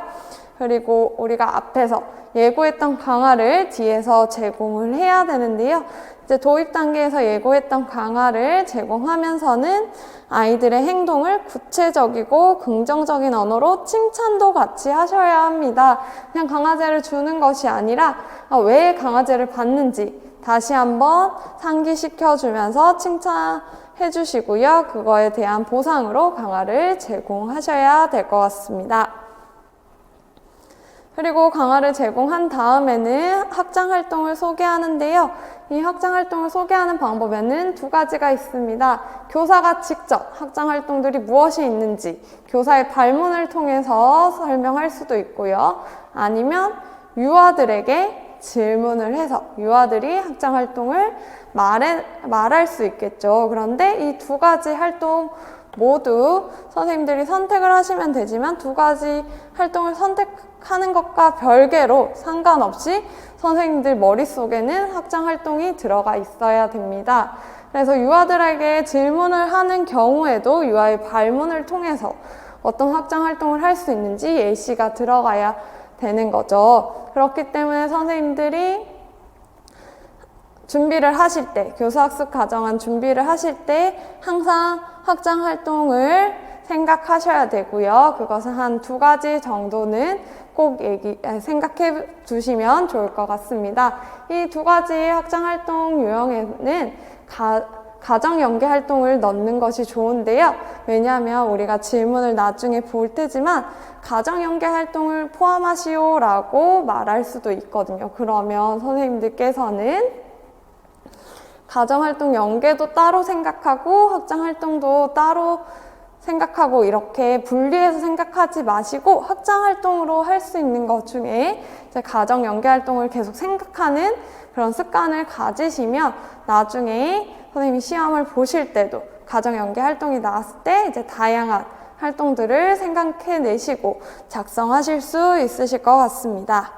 그리고 우리가 앞에서 예고했던 강화를 뒤에서 제공을 해야 되는데요. 이제 도입 단계에서 예고했던 강화를 제공하면서는 아이들의 행동을 구체적이고 긍정적인 언어로 칭찬도 같이 하셔야 합니다. 그냥 강화제를 주는 것이 아니라 왜 강화제를 받는지 다시 한번 상기시켜주면서 칭찬해 주시고요. 그거에 대한 보상으로 강화를 제공하셔야 될 것 같습니다. 그리고 강화를 제공한 다음에는 학장활동을 소개하는데요. 이 학장활동을 소개하는 방법에는 두 가지가 있습니다. 교사가 직접 학장활동들이 무엇이 있는지 교사의 발문을 통해서 설명할 수도 있고요. 아니면 유아들에게 질문을 해서 유아들이 학장활동을 말할 수 있겠죠. 그런데 이 두 가지 활동 모두 선생님들이 선택을 하시면 되지만 두 가지 활동을 선택하는 것과 별개로 상관없이 선생님들 머릿속에는 학장활동이 들어가 있어야 됩니다. 그래서 유아들에게 질문을 하는 경우에도 유아의 발문을 통해서 어떤 학장활동을 할 수 있는지 예시가 들어가야 되는 거죠. 그렇기 때문에 선생님들이 준비를 하실 때, 교수학습 과정안 준비를 하실 때 항상 학장활동을 생각하셔야 되고요. 그것은 한 두 가지 정도는 꼭 생각해 두시면 좋을 것 같습니다. 이 두 가지 학장활동 유형에는 가정연계활동을 넣는 것이 좋은데요. 왜냐하면 우리가 질문을 나중에 볼 테지만 가정연계활동을 포함하시오 라고 말할 수도 있거든요. 그러면 선생님들께서는 가정활동 연계도 따로 생각하고 학장활동도 따로 생각하고 이렇게 분리해서 생각하지 마시고 학장활동으로 할 수 있는 것 중에 이제 가정연계활동을 계속 생각하는 그런 습관을 가지시면 나중에 선생님이 시험을 보실 때도 가정연계활동이 나왔을 때 이제 다양한 활동들을 생각해내시고 작성하실 수 있으실 것 같습니다.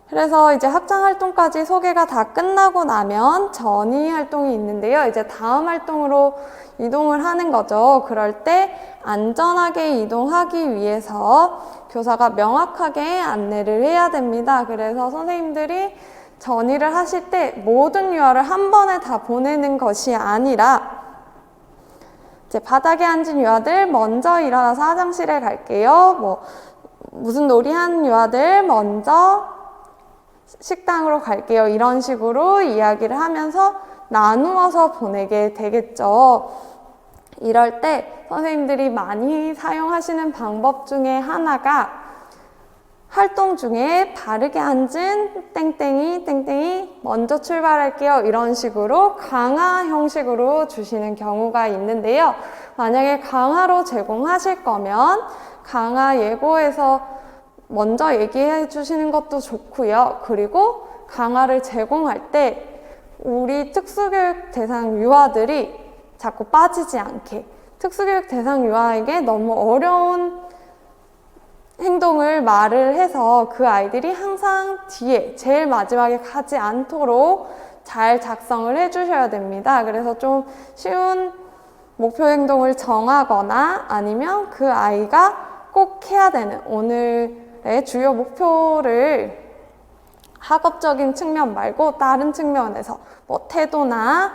그래서 이제 학장활동까지 소개가 다 끝나고 나면 전이 활동이 있는데요. 이제 다음 활동으로 이동을 하는 거죠. 그럴 때 안전하게 이동하기 위해서 교사가 명확하게 안내를 해야 됩니다. 그래서 선생님들이 전이를 하실 때 모든 유아를 한 번에 다 보내는 것이 아니라 이제 바닥에 앉은 유아들 먼저 일어나서 화장실에 갈게요. 무슨 놀이한 유아들 먼저 식당으로 갈게요. 이런 식으로 이야기를 하면서 나누어서 보내게 되겠죠. 이럴 때 선생님들이 많이 사용하시는 방법 중에 하나가 활동 중에 바르게 앉은 땡땡이 땡땡이 먼저 출발할게요. 이런 식으로 강화 형식으로 주시는 경우가 있는데요. 만약에 강화로 제공하실 거면 강화 예고에서 먼저 얘기해 주시는 것도 좋고요. 그리고 강화를 제공할 때 우리 특수교육 대상 유아들이 자꾸 빠지지 않게 특수교육 대상 유아에게 너무 어려운 행동을 말을 해서 그 아이들이 항상 뒤에 제일 마지막에 가지 않도록 잘 작성을 해 주셔야 됩니다. 그래서 좀 쉬운 목표 행동을 정하거나 아니면 그 아이가 꼭 해야 되는 오늘의 주요 목표를 학업적인 측면 말고 다른 측면에서 태도나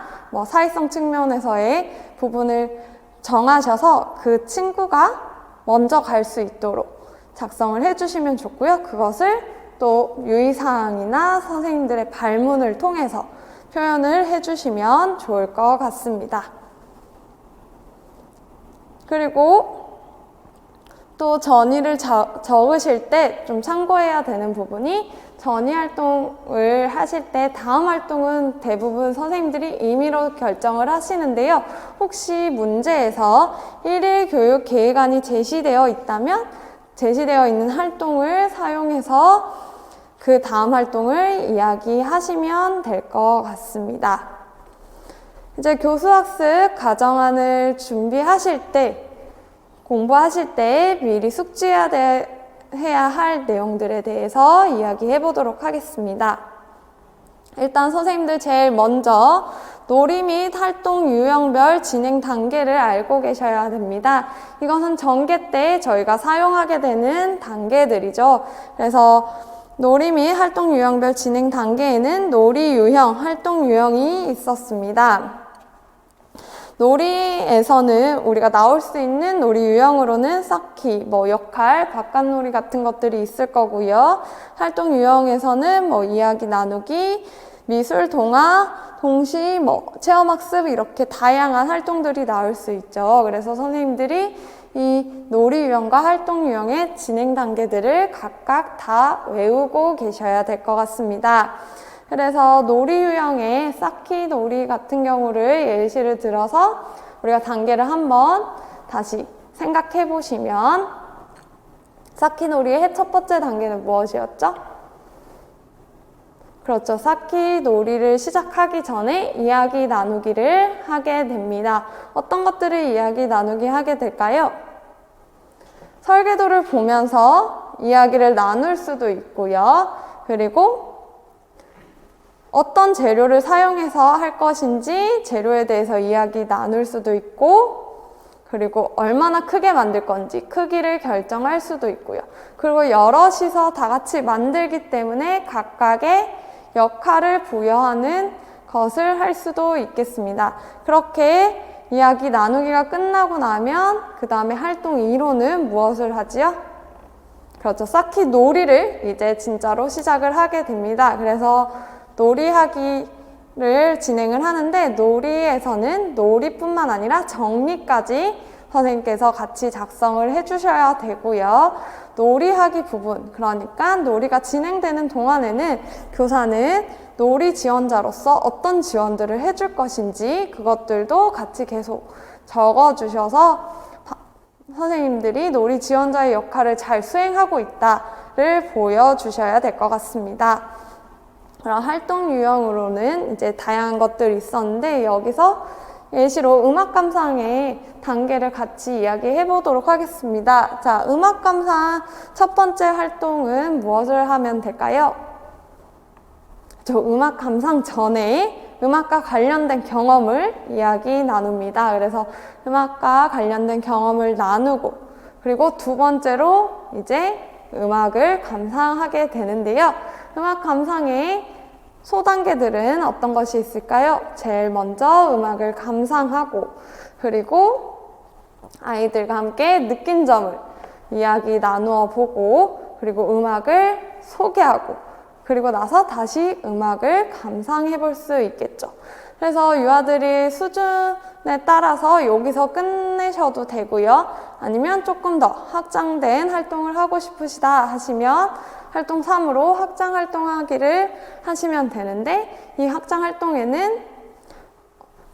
사회성 측면에서의 부분을 정하셔서 그 친구가 먼저 갈 수 있도록 작성을 해주시면 좋고요. 그것을 또 유의사항이나 선생님들의 발문을 통해서 표현을 해주시면 좋을 것 같습니다. 그리고 또 전의를 적으실 때 좀 참고해야 되는 부분이 전의 활동을 하실 때 다음 활동은 대부분 선생님들이 임의로 결정을 하시는데요. 혹시 문제에서 1일 교육 계획안이 제시되어 있다면 제시되어 있는 활동을 사용해서 그 다음 활동을 이야기하시면 될 것 같습니다. 이제 교수학습 과정안을 준비하실 때 공부하실 때 미리 숙지해야 할 내용들에 대해서 이야기해 보도록 하겠습니다. 일단 선생님들 제일 먼저 놀이 및 활동 유형별 진행 단계를 알고 계셔야 됩니다. 이것은 전개 때 저희가 사용하게 되는 단계들이죠. 그래서 놀이 및 활동 유형별 진행 단계에는 놀이 유형, 활동 유형이 있었습니다. 놀이에서는 우리가 나올 수 있는 놀이 유형으로는 쌓기, 역할, 바깥놀이 같은 것들이 있을 거고요. 활동 유형에서는 이야기 나누기, 미술, 동화, 동시, 체험학습 이렇게 다양한 활동들이 나올 수 있죠. 그래서 선생님들이 이 놀이 유형과 활동 유형의 진행 단계들을 각각 다 외우고 계셔야 될 것 같습니다. 그래서 놀이 유형의 쌓기 놀이 같은 경우를 예시를 들어서 우리가 단계를 한번 다시 생각해 보시면 쌓기 놀이의 첫 번째 단계는 무엇이었죠? 그렇죠. 쌓기 놀이를 시작하기 전에 이야기 나누기를 하게 됩니다. 어떤 것들을 이야기 나누기 하게 될까요? 설계도를 보면서 이야기를 나눌 수도 있고요. 그리고 어떤 재료를 사용해서 할 것인지 재료에 대해서 이야기 나눌 수도 있고, 그리고 얼마나 크게 만들 건지 크기를 결정할 수도 있고요. 그리고 여럿이서 다 같이 만들기 때문에 각각의 역할을 부여하는 것을 할 수도 있겠습니다. 그렇게 이야기 나누기가 끝나고 나면 그 다음에 활동 2로는 무엇을 하지요? 그렇죠. 쌓기 놀이를 이제 진짜로 시작을 하게 됩니다. 그래서 놀이하기를 진행을 하는데 놀이에서는 놀이뿐만 아니라 정리까지 선생님께서 같이 작성을 해주셔야 되고요. 놀이하기 부분, 그러니까 놀이가 진행되는 동안에는 교사는 놀이 지원자로서 어떤 지원들을 해줄 것인지 그것들도 같이 계속 적어주셔서 선생님들이 놀이 지원자의 역할을 잘 수행하고 있다를 보여주셔야 될 것 같습니다. 그럼 활동 유형으로는 이제 다양한 것들이 있었는데 여기서 예시로 음악 감상의 단계를 같이 이야기해 보도록 하겠습니다. 자, 음악 감상 첫 번째 활동은 무엇을 하면 될까요? 저 음악 감상 전에 음악과 관련된 경험을 이야기 나눕니다. 그래서 음악과 관련된 경험을 나누고 그리고 두 번째로 이제 음악을 감상하게 되는데요. 음악 감상의 소단계들은 어떤 것이 있을까요? 제일 먼저 음악을 감상하고 그리고 아이들과 함께 느낀 점을 이야기 나누어 보고 그리고 음악을 소개하고 그리고 나서 다시 음악을 감상해 볼 수 있겠죠. 그래서 유아들이 수준에 따라서 여기서 끝내셔도 되고요. 아니면 조금 더 확장된 활동을 하고 싶으시다 하시면 활동 3으로 확장 활동하기를 하시면 되는데 이 확장 활동에는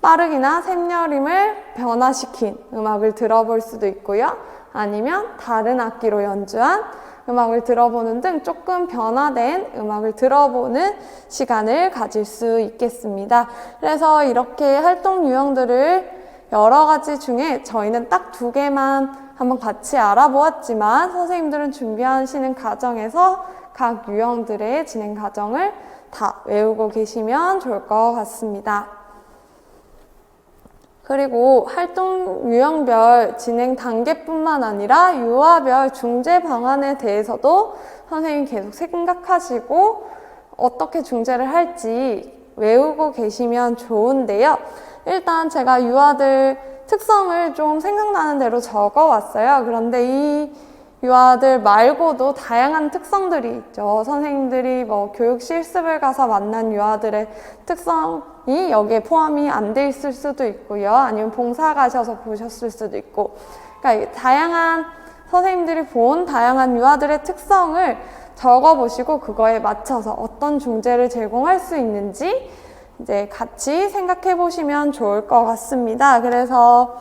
빠르기나 샘여림을 변화시킨 음악을 들어볼 수도 있고요. 아니면 다른 악기로 연주한 음악을 들어보는 등 조금 변화된 음악을 들어보는 시간을 가질 수 있겠습니다. 그래서 이렇게 활동 유형들을 여러 가지 중에 저희는 딱 2개만 한번 같이 알아보았지만 선생님들은 준비하시는 과정에서 각 유형들의 진행 과정을 다 외우고 계시면 좋을 것 같습니다. 그리고 활동 유형별 진행 단계뿐만 아니라 유아별 중재 방안에 대해서도 선생님이 계속 생각하시고 어떻게 중재를 할지 외우고 계시면 좋은데요. 일단 제가 유아들 특성을 좀 생각나는 대로 적어왔어요. 그런데 이 유아들 말고도 다양한 특성들이 있죠. 선생님들이 교육 실습을 가서 만난 유아들의 특성이 여기에 포함이 안 돼 있을 수도 있고요. 아니면 봉사 가셔서 보셨을 수도 있고. 그러니까 다양한 선생님들이 본 다양한 유아들의 특성을 적어보시고 그거에 맞춰서 어떤 중재를 제공할 수 있는지 이제 같이 생각해 보시면 좋을 것 같습니다. 그래서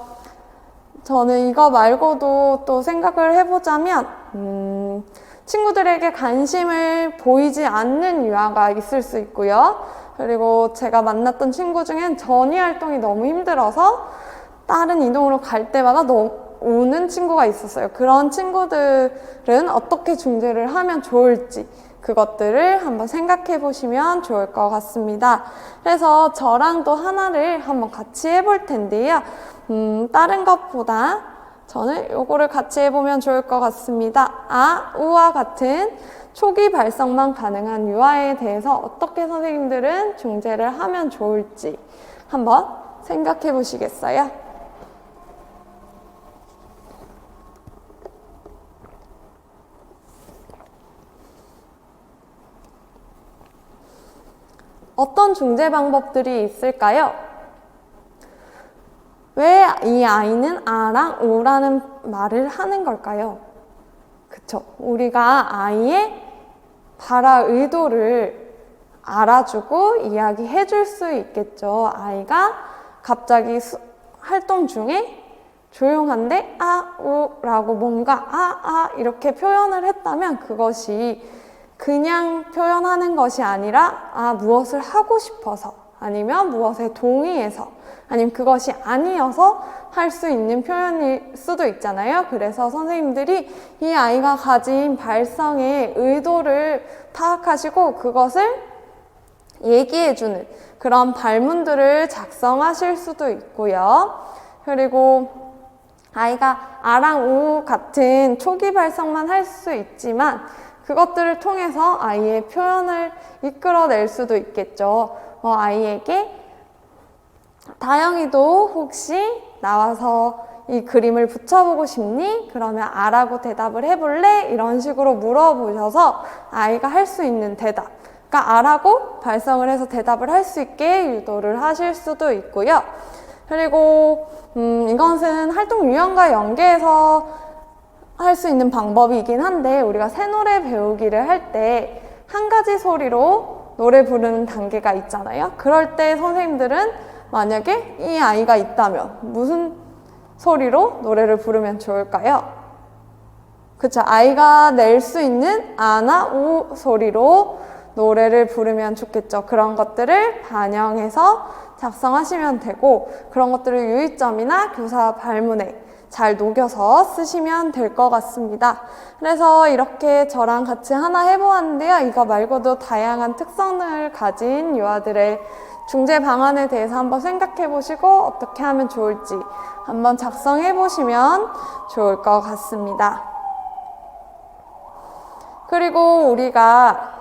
저는 이거 말고도 또 생각을 해보자면 친구들에게 관심을 보이지 않는 유아가 있을 수 있고요. 그리고 제가 만났던 친구 중엔 전이 활동이 너무 힘들어서 다른 이동으로 갈 때마다 오는 친구가 있었어요. 그런 친구들은 어떻게 중재를 하면 좋을지 그것들을 한번 생각해 보시면 좋을 것 같습니다. 그래서 저랑 또 하나를 한번 같이 해볼 텐데요. 다른 것보다 저는 요거를 같이 해보면 좋을 것 같습니다. 우와 같은 초기 발성만 가능한 유아에 대해서 어떻게 선생님들은 중재를 하면 좋을지 한번 생각해 보시겠어요? 어떤 중재 방법들이 있을까요? 왜 이 아이는 아랑 오라는 말을 하는 걸까요? 그쵸? 우리가 아이의 발화 의도를 알아주고 이야기해 줄 수 있겠죠. 아이가 갑자기 활동 중에 조용한데 아, 우 라고 뭔가 이렇게 표현을 했다면 그것이 그냥 표현하는 것이 아니라 무엇을 하고 싶어서 아니면 무엇에 동의해서 아니면 그것이 아니어서 할 수 있는 표현일 수도 있잖아요. 그래서 선생님들이 이 아이가 가진 발성의 의도를 파악하시고 그것을 얘기해주는 그런 발문들을 작성하실 수도 있고요. 그리고 아이가 아랑 우 같은 초기 발성만 할 수 있지만 그것들을 통해서 아이의 표현을 이끌어낼 수도 있겠죠. 아이에게 다영이도 혹시 나와서 이 그림을 붙여보고 싶니? 그러면 아라고 대답을 해볼래? 이런 식으로 물어보셔서 아이가 할 수 있는 대답, 그러니까 아라고 발성을 해서 대답을 할 수 있게 유도를 하실 수도 있고요. 그리고 이것은 활동 유형과 연계해서 할 수 있는 방법이긴 한데 우리가 새 노래 배우기를 할 때 한 가지 소리로 노래 부르는 단계가 있잖아요. 그럴 때 선생님들은 만약에 이 아이가 있다면 무슨 소리로 노래를 부르면 좋을까요? 그쵸? 아이가 낼 수 있는 아나 우 소리로 노래를 부르면 좋겠죠. 그런 것들을 반영해서 작성하시면 되고 그런 것들을 유의점이나 교사 발문에 잘 녹여서 쓰시면 될 것 같습니다. 그래서 이렇게 저랑 같이 하나 해보았는데요. 이거 말고도 다양한 특성을 가진 유아들의 중재 방안에 대해서 한번 생각해 보시고 어떻게 하면 좋을지 한번 작성해 보시면 좋을 것 같습니다. 그리고 우리가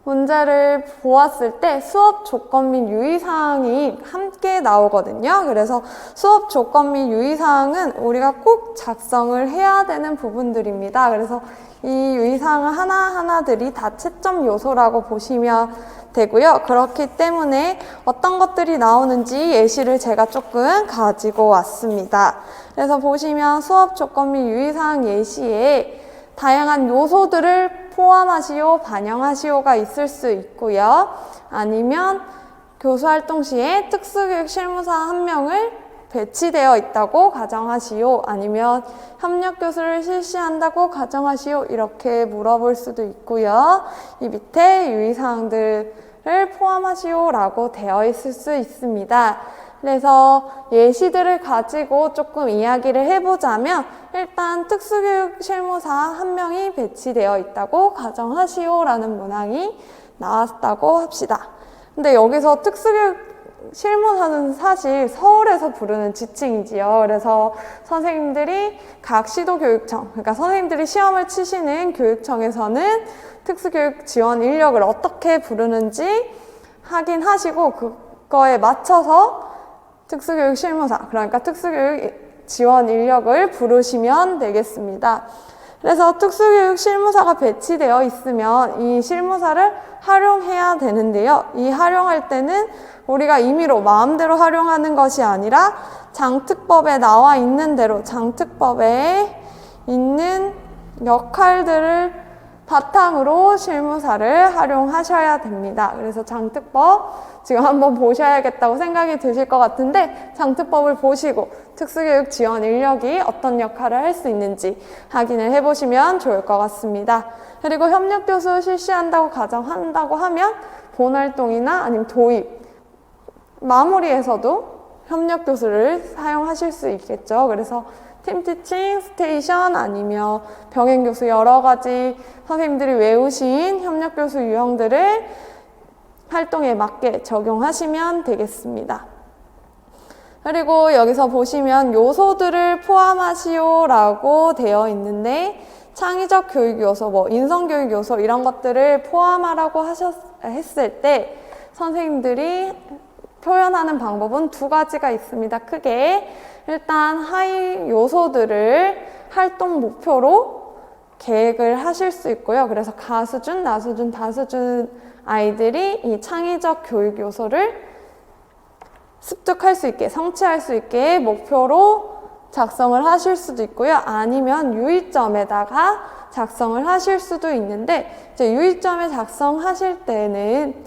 문제를 보았을 때 수업 조건 및 유의사항이 함께 나오거든요. 그래서 수업 조건 및 유의사항은 우리가 꼭 작성을 해야 되는 부분들입니다. 그래서 이 유의사항 하나하나들이 다 채점 요소라고 보시면 되고요. 그렇기 때문에 어떤 것들이 나오는지 예시를 제가 조금 가지고 왔습니다. 그래서 보시면 수업 조건 및 유의사항 예시에 다양한 요소들을 포함하시오, 반영하시오가 있을 수 있고요. 아니면 교수활동 시에 특수교육 실무사 한 명을 배치되어 있다고 가정하시오. 아니면 협력교수를 실시한다고 가정하시오. 이렇게 물어볼 수도 있고요. 이 밑에 유의사항들을 포함하시오 라고 되어 있을 수 있습니다. 그래서 예시들을 가지고 조금 이야기를 해보자면 일단 특수교육 실무사 한 명이 배치되어 있다고 가정하시오 라는 문항이 나왔다고 합시다. 근데 여기서 특수교육 실무사는 사실 서울에서 부르는 지칭이지요. 그래서 선생님들이 각 시도교육청, 그러니까 선생님들이 시험을 치시는 교육청에서는 특수교육 지원 인력을 어떻게 부르는지 확인하시고 그거에 맞춰서 특수교육 실무사, 그러니까 특수교육 지원 인력을 부르시면 되겠습니다. 그래서 특수교육 실무사가 배치되어 있으면 이 실무사를 활용해야 되는데요. 이 활용할 때는 우리가 임의로 마음대로 활용하는 것이 아니라 장특법에 나와 있는 대로 장특법에 있는 역할들을 바탕으로 실무사를 활용하셔야 됩니다. 그래서 장특법 지금 한번 보셔야겠다고 생각이 드실 것 같은데 장특법을 보시고 특수교육 지원 인력이 어떤 역할을 할 수 있는지 확인을 해보시면 좋을 것 같습니다. 그리고 협력교수 실시한다고 가정한다고 하면 본활동이나 아니면 도입, 마무리에서도 협력교수를 사용하실 수 있겠죠. 그래서 팀티칭, 스테이션 아니면 병행교수 여러 가지 선생님들이 외우신 협력교수 유형들을 활동에 맞게 적용하시면 되겠습니다. 그리고 여기서 보시면 요소들을 포함하시오라고 되어 있는데 창의적 교육 요소, 인성교육 요소 이런 것들을 포함하라고 했을 때 선생님들이 표현하는 방법은 두 가지가 있습니다. 크게 일단 하위 요소들을 활동 목표로 계획을 하실 수 있고요. 그래서 가수준, 나수준, 다수준 아이들이 이 창의적 교육 요소를 습득할 수 있게, 성취할 수 있게 목표로 작성을 하실 수도 있고요. 아니면 유의점에다가 작성을 하실 수도 있는데, 이제 유의점에 작성하실 때는,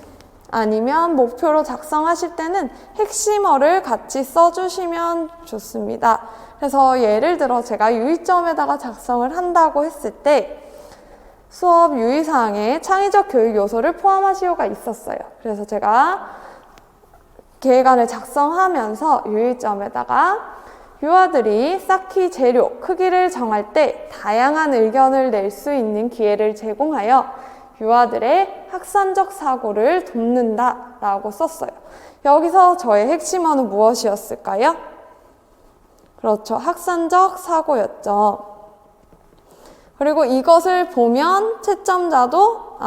아니면 목표로 작성하실 때는 핵심어를 같이 써주시면 좋습니다. 그래서 예를 들어 제가 유의점에다가 작성을 한다고 했을 때 수업 유의사항에 창의적 교육 요소를 포함하시오가 있었어요. 그래서 제가 계획안을 작성하면서 유의점에다가 유아들이 쌓기 재료 크기를 정할 때 다양한 의견을 낼 수 있는 기회를 제공하여 유아들의 학산적 사고를 돕는다 라고 썼어요. 여기서 저의 핵심어는 무엇이었을까요? 그렇죠. 학산적 사고였죠. 그리고 이것을 보면 채점자도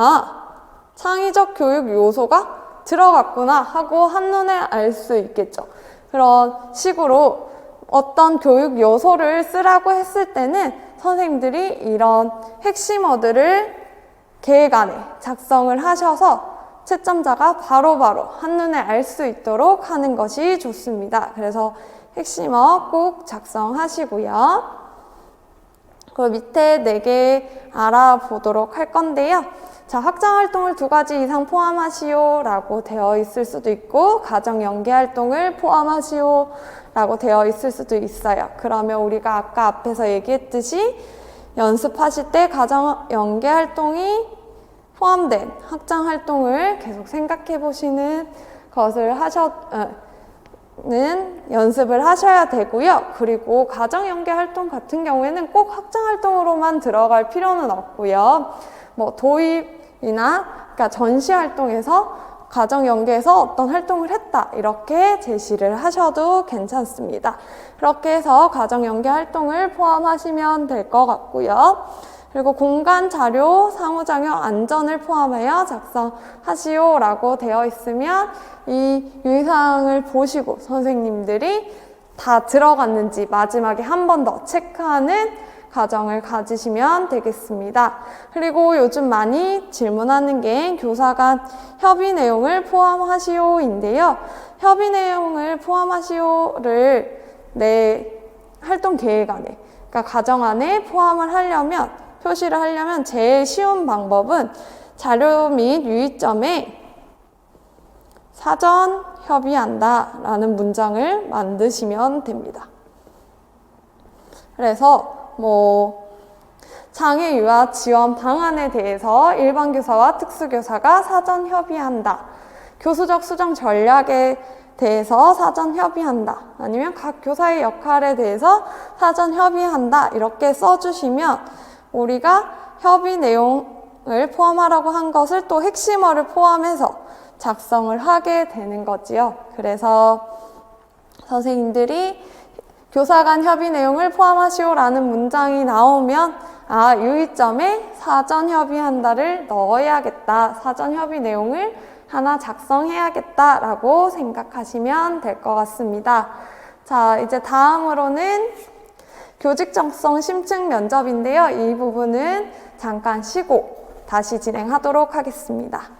창의적 교육 요소가 들어갔구나 하고 한눈에 알 수 있겠죠. 그런 식으로 어떤 교육 요소를 쓰라고 했을 때는 선생님들이 이런 핵심어들을 계획안에 작성을 하셔서 채점자가 바로바로 한눈에 알 수 있도록 하는 것이 좋습니다. 그래서 핵심어 꼭 작성하시고요. 그 밑에 4개 알아보도록 할 건데요. 자, 확장활동을 2가지 이상 포함하시오 라고 되어 있을 수도 있고, 가정연계활동을 포함하시오 라고 되어 있을 수도 있어요. 그러면 우리가 아까 앞에서 얘기했듯이 연습하실 때 가정연계활동이 포함된 확장활동을 계속 생각해 보시는 것을 연습을 하셔야 되고요. 그리고 가정연계활동 같은 경우에는 꼭 확장활동으로만 들어갈 필요는 없고요. 뭐 도입이나 그러니까 전시활동에서 가정연계에서 어떤 활동을 했다 이렇게 제시를 하셔도 괜찮습니다. 그렇게 해서 가정연계활동을 포함하시면 될 것 같고요. 그리고 공간, 자료, 상호작용, 안전을 포함하여 작성하시오 라고 되어 있으면 이 유의사항을 보시고 선생님들이 다 들어갔는지 마지막에 한 번 더 체크하는 과정을 가지시면 되겠습니다. 그리고 요즘 많이 질문하는 게 교사 간 협의 내용을 포함하시오인데요. 협의 내용을 포함하시오를 내 활동 계획안에, 그러니까 가정안에 포함을 하려면, 표시를 하려면 제일 쉬운 방법은 자료 및 유의점에 사전 협의한다 라는 문장을 만드시면 됩니다. 그래서 장애 유아 지원 방안에 대해서 일반 교사와 특수교사가 사전 협의한다. 교수적 수정 전략에 대해서 사전 협의한다. 아니면 각 교사의 역할에 대해서 사전 협의한다. 이렇게 써주시면 우리가 협의 내용을 포함하라고 한 것을 또 핵심어를 포함해서 작성을 하게 되는 거지요. 그래서 선생님들이 교사 간 협의 내용을 포함하시오라는 문장이 나오면 유의점에 사전 협의한다를 넣어야겠다. 사전 협의 내용을 하나 작성해야겠다라고 생각하시면 될 것 같습니다. 자, 이제 다음으로는 교직 적성 심층 면접인데요. 이 부분은 잠깐 쉬고 다시 진행하도록 하겠습니다.